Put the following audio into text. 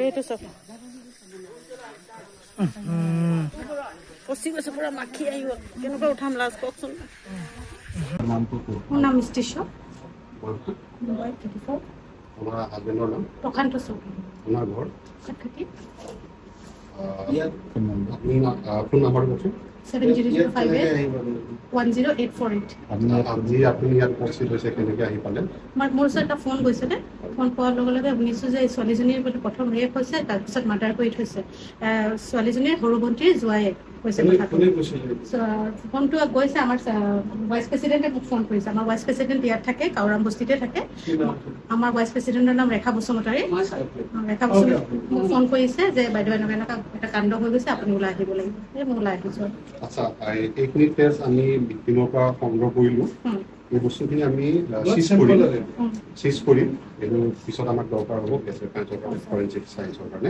এইটো চব পচি গৈছে পুৰা মাখি আহিব কেনেকুৱা উঠাম লাজ কওকচোন মোৰ নাম ষ্টিশু প্ৰশান্ত চৌধুৰী আপোনাৰ ঘৰ ফোন নাম্বাৰ কওকচোন 7005810848 আজি আপুনি ইয়াত উপস্থিত হৈছে কেনেকৈ আহি পালে মোৰ ওচৰত এটা ফোন গৈছিলে ফোন পোৱাৰ লগে লগে শুনিছোঁ যে ছোৱালীজনীৰ প্ৰথম ৰেপ হৈছে তাৰপিছত মাৰ্ডাৰ কৰি থৈছে ছোৱালীজনীৰ সৰু ভণ্টিৰ জোৱাইক হৈছে ফোনটো গৈছে আমাৰ ভাইচ প্ৰেচিডেণ্টে মোক ফোন কৰিছে আমাৰ ভাইচ প্ৰেচিডেণ্ট ইয়াত থাকে কাউৰাম বস্তিতে থাকে আমাৰ ভাইচ প্ৰেচিডেণ্টৰ নাম ৰেখা বসুমতাৰী ৰেখা বসুমতাৰী মোক ফোন কৰিছে যে বাইদেউ এনেকুৱা এটা কাণ্ড হৈ গৈছে আপুনি ওলাই আহিব লাগিব এই মই ওলাই আহিছোঁ আচ্ছা এইখিনি টেষ্ট আমি ভিক্টিমৰ পৰা সংগ্ৰহ কৰিলোঁ এই বস্তুখিনি আমি চিজ কৰিম এইটো পিছত আমাক দৰকাৰ হ'ব ফৰেনচিক চায়েন্সৰ কাৰণে